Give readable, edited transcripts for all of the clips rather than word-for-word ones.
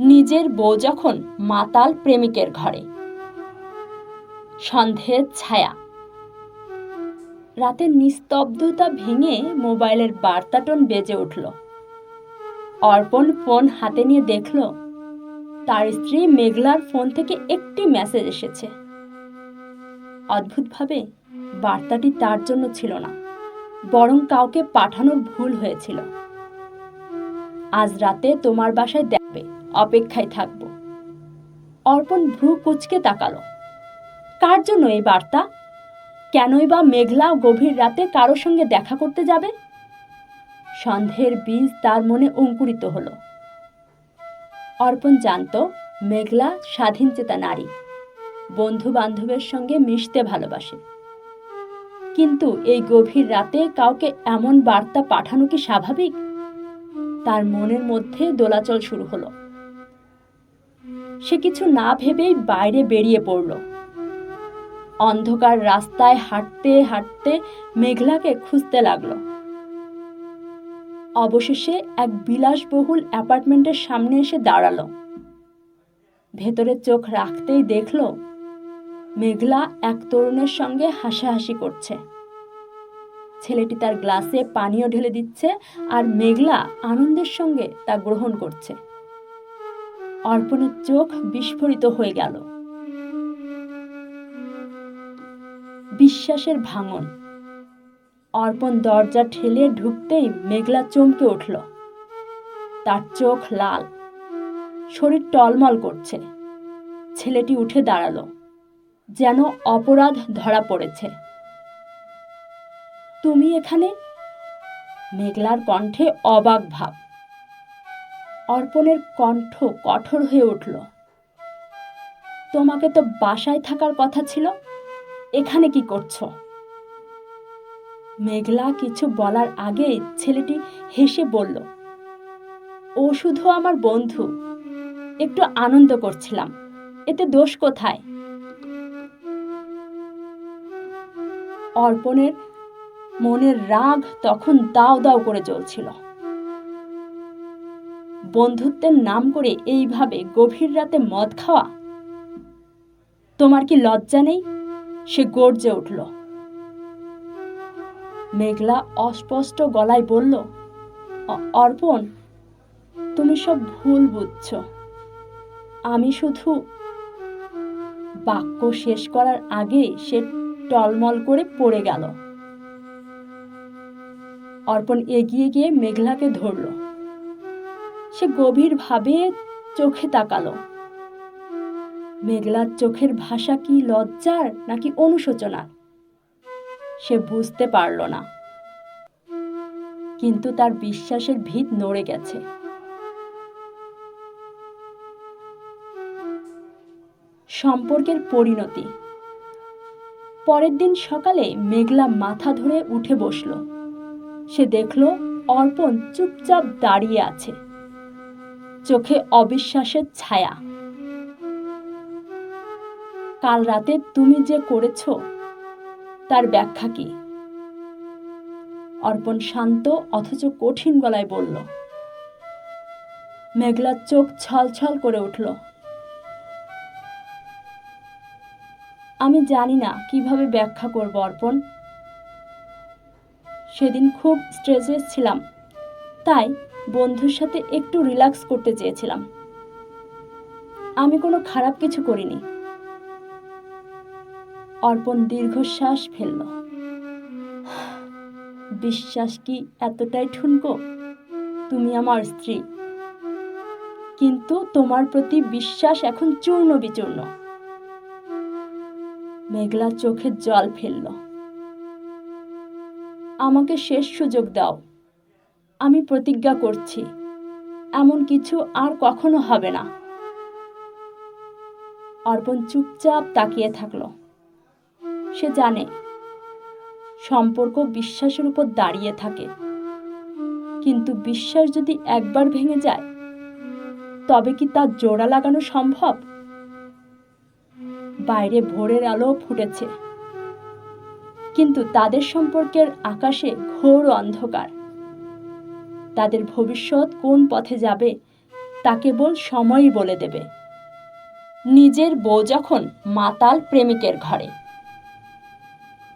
নিজের বউ যখন মাতাল প্রেমিকের ঘরে। সন্ধ্যের ছায়া। রাতের নিস্তব্ধতা ভেঙে মোবাইলের বার্তাটোন বেজে উঠল। অর্পণ ফোন হাতে নিয়ে দেখল তার স্ত্রী মেঘলার ফোন থেকে একটি মেসেজ এসেছে। অদ্ভুতভাবে বার্তাটি তার জন্য ছিল না, বরং কাউকে পাঠানোর ভুল হয়েছিল। আজ রাতে তোমার বাসায় দেখবে, অপেক্ষায় থাকবো। অর্পণ ভ্রু কুঁচকে তাকালো। কার জন্য এই বার্তা? কেনই বা মেঘলা গভীর রাতে কারোর সঙ্গে দেখা করতে যাবে? সন্দেহের বীজ তার মনে অঙ্কুরিত হলো। অর্পণ জানত মেঘলা স্বাধীনচেতা নারী, বন্ধু বান্ধবের সঙ্গে মিশতে ভালোবাসে। কিন্তু এই গভীর রাতে কাউকে এমন বার্তা পাঠানো কি স্বাভাবিক? তার মনের মধ্যে দোলাচল শুরু হলো। সে কিছু না ভেবেই বাইরে বেরিয়ে পড়ল। অন্ধকার রাস্তায় হাঁটতে হাঁটতে মেঘলাকে খুঁজতে লাগলো। অবশেষে এক বিলাসবহুল অ্যাপার্টমেন্টের সামনে এসে দাঁড়ালো। ভেতরে চোখ রাখতেই দেখল মেঘলা এক তরুণের সঙ্গে হাসাহাসি করছে। ছেলেটি তার গ্লাসে পানীয় ঢেলে দিচ্ছে আর মেঘলা আনন্দের সঙ্গে তা গ্রহণ করছে। অর্পণের চোখ বিস্ফোরিত হয়ে গেল। বিশ্বাসের ভাঙন। অর্পণ দরজা ঠেলে ঢুকতেই মেঘলা চমকে উঠল। তার চোখ লাল, শরীর টলমল করছে। ছেলেটি উঠে দাঁড়ালো, যেন অপরাধ ধরা পড়েছে। তুমি এখানে? মেঘলার কণ্ঠে অবাক ভাব। অর্পণের কণ্ঠ কঠোর হয়ে উঠল। তোমাকে তো বাসায় থাকার কথা ছিল, এখানে কি করছো? মেঘলা কিছু বলার আগেই ছেলেটি হেসে বলল, ও শুধু আমার বন্ধু, একটু আনন্দ করছিলাম, এতে দোষ কোথায়? অর্পণের মনের রাগ তখন দাও দাও করে জ্বলছিল। বন্ধুত্বের নাম করে এইভাবে গভীর রাতে মদ খাওয়া, তোমার কি লজ্জা নেই? সে গর্জে উঠল। মেঘলা অস্পষ্ট গলায় বলল, অর্পণ, তুমি সব ভুল বুঝছো। আমি শুধু। বাক্য শেষ করার আগেই সে টলমল করে পড়ে গেল। অর্পণ এগিয়ে গিয়ে মেঘলাকে ধরল। সে গভীরভাবে চোখে তাকালো। মেঘলার চোখের ভাষা কি লজ্জার নাকি অনুশোচনার সে বুঝতে পারল না, কিন্তু তার বিশ্বাসের ভিত নড়ে গেছে। সম্পর্কের পরিণতি। পরের দিন সকালে মেঘলা মাথা ধরে উঠে বসল। সে দেখল অর্পণ চুপচাপ দাঁড়িয়ে আছে, চোখে অবিশ্বাসের ছায়া। কাল রাতে তুমি যে করেছ তার ব্যাখ্যা কি? অর্পণ শান্ত অথচ কঠিন গলায় বলল। মেঘলার চোখ ছলছল করে উঠল। আমি জানি না কিভাবে ব্যাখ্যা করব অর্পণ। সেদিন খুব স্ট্রেসে ছিলাম, তাই বন্ধুর সাথে একটু রিল্যাক্স করতে চেয়েছিলাম। আমি কোনো খারাপ কিছু করিনি। অর্পণ দীর্ঘশ্বাস ফেলল। বিশ্বাস কি এতটাই ঠুনকো? তুমি আমার স্ত্রী, কিন্তু তোমার প্রতি বিশ্বাস এখন চূর্ণ বিচূর্ণ। মেঘলা চোখের জল ফেলল। আমাকে শেষ সুযোগ দাও। আমি প্রতিজ্ঞা করছি এমন কিছু আর কখনো হবে না। অর্পণ চুপচাপ তাকিয়ে থাকলো। সে জানে সম্পর্ক বিশ্বাসের উপর দাঁড়িয়ে থাকে, কিন্তু বিশ্বাস যদি একবার ভেঙে যায় তবে কি তা জোড়া লাগানো সম্ভব? বাইরে ভোরের আলো ফুটেছে, কিন্তু তাদের সম্পর্কের আকাশে ঘোর অন্ধকার। তাদের ভবিষ্যৎ কোন পথে যাবে তা কেবল সময়ই বলে দেবে। নিজের বউ যখন মাতাল প্রেমিকের ঘরে।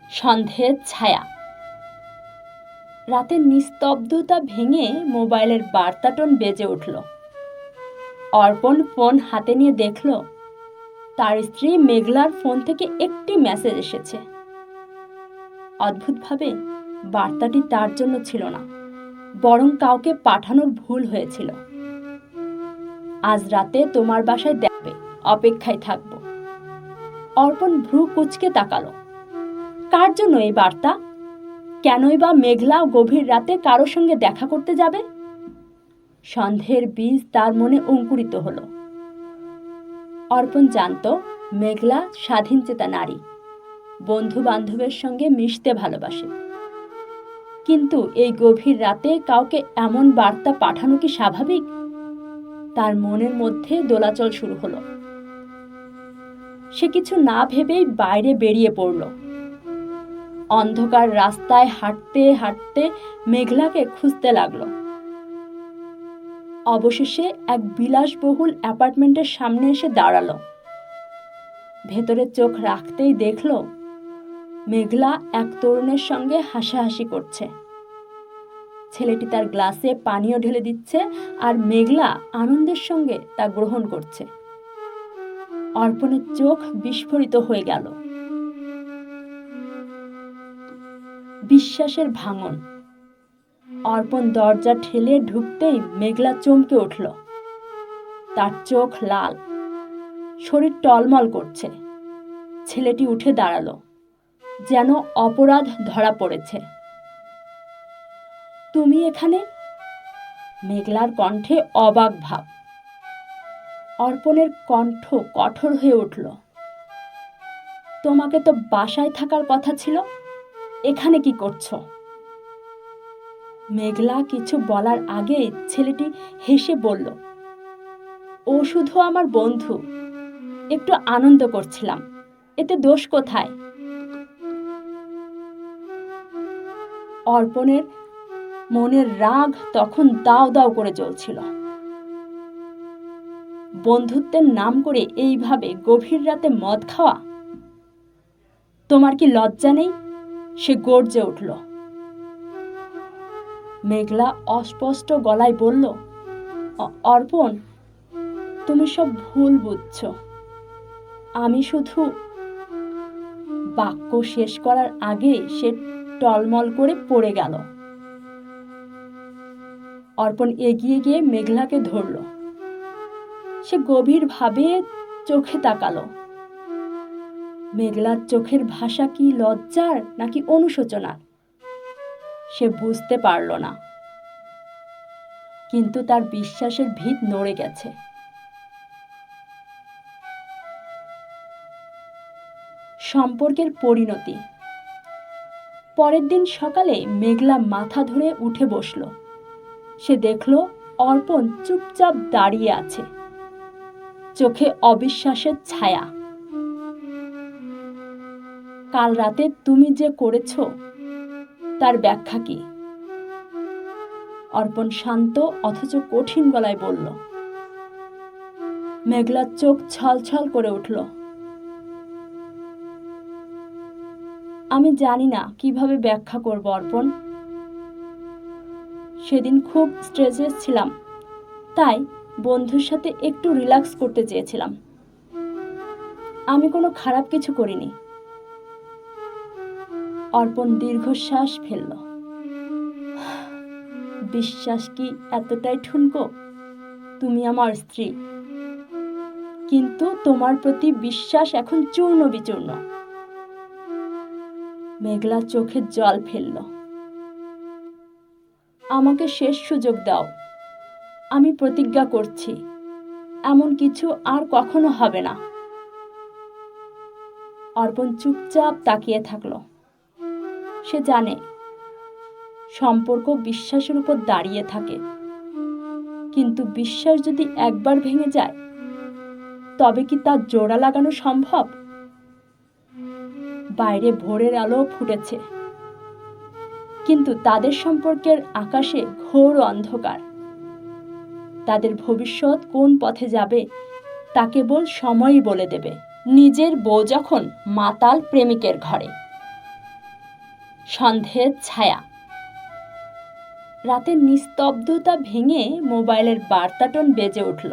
সন্ধ্যের ছায়া। রাতের নিস্তব্ধতা ভেঙে মোবাইলের বার্তাটন বেজে উঠল। অর্পণ ফোন হাতে নিয়ে দেখল তার স্ত্রী মেঘলার ফোন থেকে একটি মেসেজ এসেছে। অদ্ভুতভাবে বার্তাটি তার জন্য ছিল না, বরং কাউকে পাঠানোর ভুল হয়েছিল। আজ রাতে তোমার বাসায় দেখবে, অপেক্ষায় থাকব। অর্পণ ভ্রু কুঁচকে তাকালো। কার জন্য এই বার্তা? কেনই বা মেঘলা গভীর রাতে কারো সঙ্গে দেখা করতে যাবে? সন্দেহের বীজ তার মনে অঙ্কুরিত হলো। অর্পণ জানত মেঘলা স্বাধীনচেতা নারী, বন্ধু বান্ধবের সঙ্গে মিশতে ভালোবাসে। কিন্তু এই গভীর রাতে কাউকে এমন বার্তা পাঠানো কি স্বাভাবিক? তার মনের মধ্যে দোলাচল শুরু হলো। সে কিছু না ভেবেই বাইরে বেরিয়ে পড়ল। অন্ধকার রাস্তায় হাঁটতে হাঁটতে মেঘলাকে খুঁজতে লাগলো। অবশেষে এক বিলাসবহুল অ্যাপার্টমেন্টের সামনে এসে দাঁড়ালো। ভেতরে চোখ রাখতেই দেখল মেঘলা এক তরুণের সঙ্গে হাসাহাসি করছে। ছেলেটি তার গ্লাসে পানীয় ঢেলে দিচ্ছে আর মেঘলা আনন্দের সঙ্গে তা গ্রহণ করছে। অর্পণের চোখ বিস্ফোরিত হয়ে গেল। বিশ্বাসের ভাঙন। অর্পণ দরজা ঠেলে ঢুকতেই মেঘলা চমকে উঠল। তার চোখ লাল, শরীর টলমল করছে। ছেলেটি উঠে দাঁড়ালো, যেন অপরাধ ধরা পড়েছে। তুমি এখানে? মেঘলার কণ্ঠে অবাক ভাব। অর্পণের কণ্ঠ কঠোর হয়ে উঠল। তোমাকে তো বাসায় থাকার কথা ছিল, এখানে কি করছো? মেঘলা কিছু বলার আগে ছেলেটি হেসে বলল, ও শুধু আমার বন্ধু, একটু আনন্দ করছিলাম, এতে দোষ কোথায়? অর্পণের মনের রাগ তখন দাও দাও করে জ্বলছিল। বন্ধুত্বের নাম করে এইভাবে গভীর রাতে মদ খাওয়া, তোমার কি লজ্জা নেই? সে গর্জে উঠল। মেঘলা অস্পষ্ট গলায় বলল, অর্পণ, তুমি সব ভুল বুঝছো। আমি শুধু। বাক্য শেষ করার আগে সে টলমল করে পড়ে গেল। অর্পণ এগিয়ে গিয়ে মেঘলাকে ধরল। সে গভীরভাবে চোখে তাকালো। মেঘলার চোখের ভাষা কি লজ্জার নাকি অনুশোচনার সে বুঝতে পারল না, কিন্তু তার বিশ্বাসের ভিত নড়ে গেছে। সম্পর্কের পরিণতি। পরের দিন সকালে মেঘলা মাথা ধরে উঠে বসল। সে দেখল অর্পণ চুপচাপ দাঁড়িয়ে আছে, চোখে অবিশ্বাসের ছায়া। কাল রাতে তুমি যে করেছো তার ব্যাখ্যা কি? অর্পণ শান্ত অথচ কঠিন গলায় বলল। মেঘলার চোখ ছলছল করে উঠল। আমি জানি না কিভাবে ব্যাখ্যা করব অর্পণ। সেদিন খুব স্ট্রেসে ছিলাম, তাই বন্ধুর সাথে একটু রিল্যাক্স করতে চেয়েছিলাম। আমি কোনো খারাপ কিছু করিনি। অর্পণ দীর্ঘশ্বাস ফেলল। বিশ্বাস কি এতটাই ঠুনকো? তুমি আমার স্ত্রী, কিন্তু তোমার প্রতি বিশ্বাস এখন চূর্ণ বিচূর্ণ। মেঘলা চোখে জল ফেলল। আমাকে শেষ সুযোগ দাও। আমি প্রতিজ্ঞা করছি এমন কিছু আর কখনো হবে না। অর্পণ চুপচাপ তাকিয়ে থাকলো। সে জানে সম্পর্ক বিশ্বাসের উপর দাঁড়িয়ে থাকে, কিন্তু বিশ্বাস যদি একবার ভেঙে যায় তবে কি তা জোড়া লাগানো সম্ভব? বাইরে ভোরের আলো ফুটেছে, কিন্তু তাদের সম্পর্কের আকাশে ঘোর অন্ধকার। তাদের ভবিষ্যৎ কোন পথে যাবে তা কেবল সময়ই বলে দেবে। নিজের বউ যখন মাতাল প্রেমিকের ঘরে। সন্ধ্যের ছায়া। রাতের নিস্তব্ধতা ভেঙে মোবাইলের বার্তা টোন বেজে উঠল।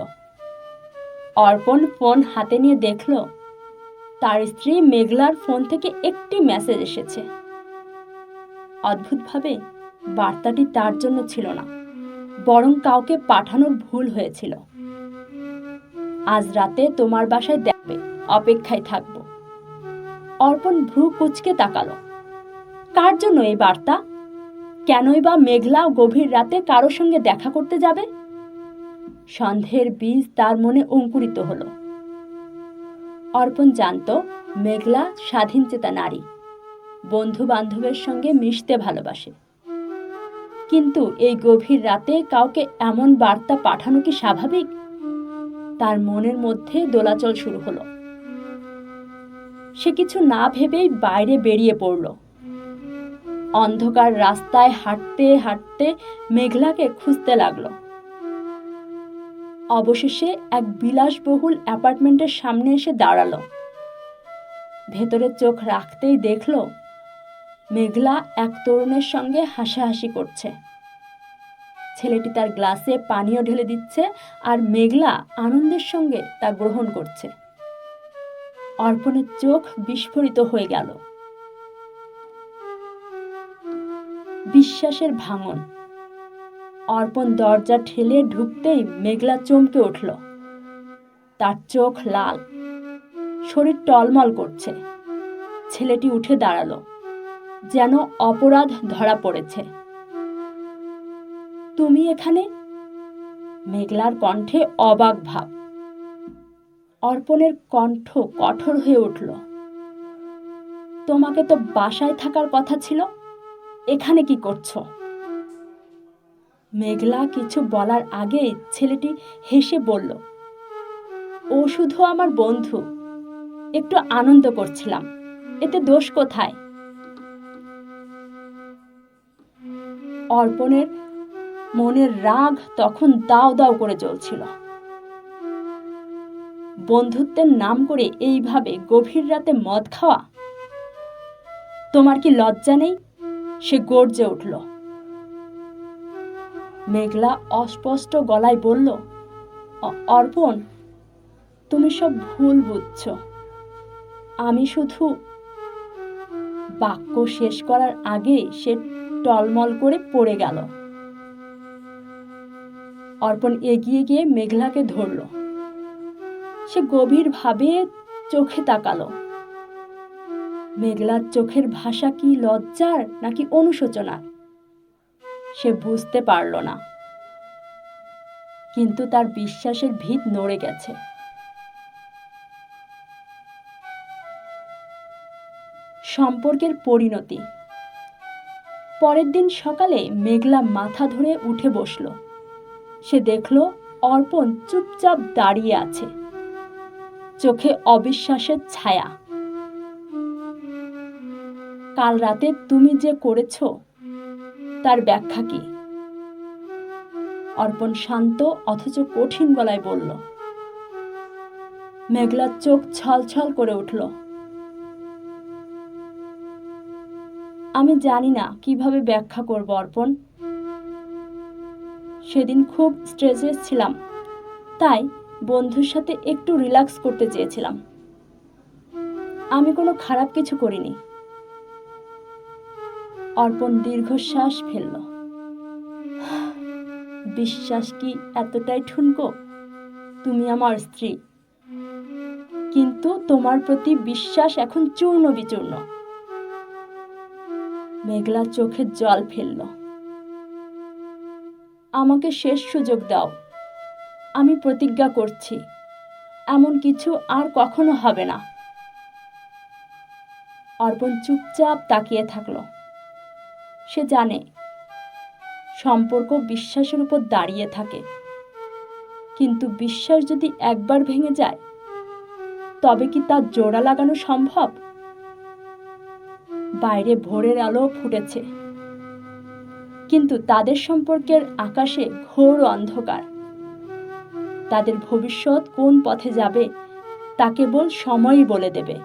অর্পণ ফোন হাতে নিয়ে দেখল তার স্ত্রী মেঘলার ফোন থেকে একটি মেসেজ এসেছে। অদ্ভুতভাবে বার্তাটি তার জন্য ছিল না, বরং কাউকে পাঠানোর ভুল হয়েছিল। আজ রাতে তোমার বাসায় দেখবে, অপেক্ষায় থাকবো। অর্পণ ভ্রু কুঁচকে তাকালো। কার জন্য এই বার্তা? কেনই বা মেঘলা গভীর রাতে কারো সঙ্গে দেখা করতে যাবে? সন্দেহের বীজ তার মনে অঙ্কুরিত হলো। অর্পণ জানত মেঘলা স্বাধীনচেতা নারী, বন্ধু বান্ধবের সঙ্গে মিশতে ভালোবাসে। কিন্তু এই গভীর রাতে কাউকে এমন বার্তা পাঠানো কি স্বাভাবিক? তার মনের মধ্যে দোলাচল শুরু হলো। সে কিছু না ভেবেই বাইরে বেরিয়ে পড়ল। অন্ধকার রাস্তায় হাঁটতে হাঁটতে মেঘলাকে খুঁজতে লাগলো। অবশেষে এক বিলাসবহুল অ্যাপার্টমেন্টের সামনে এসে দাঁড়ালো। ভেতরে চোখ রাখতেই দেখল মেঘলা এক তরুণের সঙ্গে হাসাহাসি করছে। ছেলেটি তার গ্লাসে পানীয় ঢেলে দিচ্ছে আর মেঘলা আনন্দের সঙ্গে তা গ্রহণ করছে। অর্পণের চোখ বিস্ফোরিত হয়ে গেল। বিশ্বাসের ভাঙন। অর্পণ দরজা ঠেলে ঢুকতেই মেঘলা চমকে উঠল। তার চোখ লাল, শরীর টলমল করছে। ছেলেটি উঠে দাঁড়ালো, যেন অপরাধ ধরা পড়েছে। তুমি এখানে? মেঘলার কণ্ঠে অবাক ভাব। অর্পণের কণ্ঠ কঠোর হয়ে উঠল। তোমাকে তো বাসায় থাকার কথা ছিল, এখানে কি করছো? মেঘলা কিছু বলার আগে ছেলেটি হেসে বলল, ও শুধু আমার বন্ধু, একটু আনন্দ করছিলাম, এতে দোষ কোথায়? অর্পণের মনের রাগ তখন দাও দাও করে জ্বলছিল। বন্ধুত্বের নাম করে এইভাবে গভীর রাতে মদ খাওয়া, তোমার কি লজ্জা নেই? সে গর্জে উঠল। মেঘলা অস্পষ্ট গলায় বলল, অর্পণ, তুমি সব ভুল বুঝছ। আমি শুধু। বাক্য শেষ করার আগে সে টলমল করে পড়ে গেল। অর্পণ এগিয়ে গিয়ে মেঘলাকে ধরল। সে গভীরভাবে চোখে তাকালো। মেঘলার চোখের ভাষা কি লজ্জার নাকি অনুশোচনার সে বুঝতে পারল না, কিন্তু তার বিশ্বাসের ভিত নড়ে গেছে। সম্পর্কের পরিণতি। পরের দিন সকালে মেঘলা মাথা ধরে উঠে বসল। সে দেখল অর্পণ চুপচাপ দাঁড়িয়ে আছে, চোখে অবিশ্বাসের ছায়া। কাল রাতে তুমি যে করেছ তার ব্যাখ্যা কি? অর্পণ শান্ত অথচ কঠিন গলায় বলল। মেঘলার চোখ ছলছল করে উঠল। আমি জানি না কিভাবে ব্যাখ্যা করব অর্পণ। সেদিন খুব স্ট্রেসে ছিলাম, তাই বন্ধুর সাথে একটু রিল্যাক্স করতে চেয়েছিলাম। আমি কোনো খারাপ কিছু করিনি। অর্পণ দীর্ঘশ্বাস ফেলল। বিশ্বাস কি এতটাই ঠুনকো? তুমি আমার স্ত্রী, কিন্তু তোমার প্রতি বিশ্বাস এখন চূর্ণ বিচূর্ণ। মেঘলা চোখে জল ফেলল। আমাকে শেষ সুযোগ দাও। আমি প্রতিজ্ঞা করছি এমন কিছু আর কখনো হবে না। অর্পণ চুপচাপ তাকিয়ে থাকল। সে জানে সম্পর্ক বিশ্বাসের উপর দাঁড়িয়ে থাকে, কিন্তু বিশ্বাস যদি একবার ভেঙে যায় তবে কি তা জোড়া লাগানো সম্ভব? বাইরে ভোরের আলো ফুটেছে, কিন্তু তাদের সম্পর্কের আকাশে ঘোর অন্ধকার। তাদের ভবিষ্যৎ কোন পথে যাবে তা কেবল সময়ই বলে দেবে।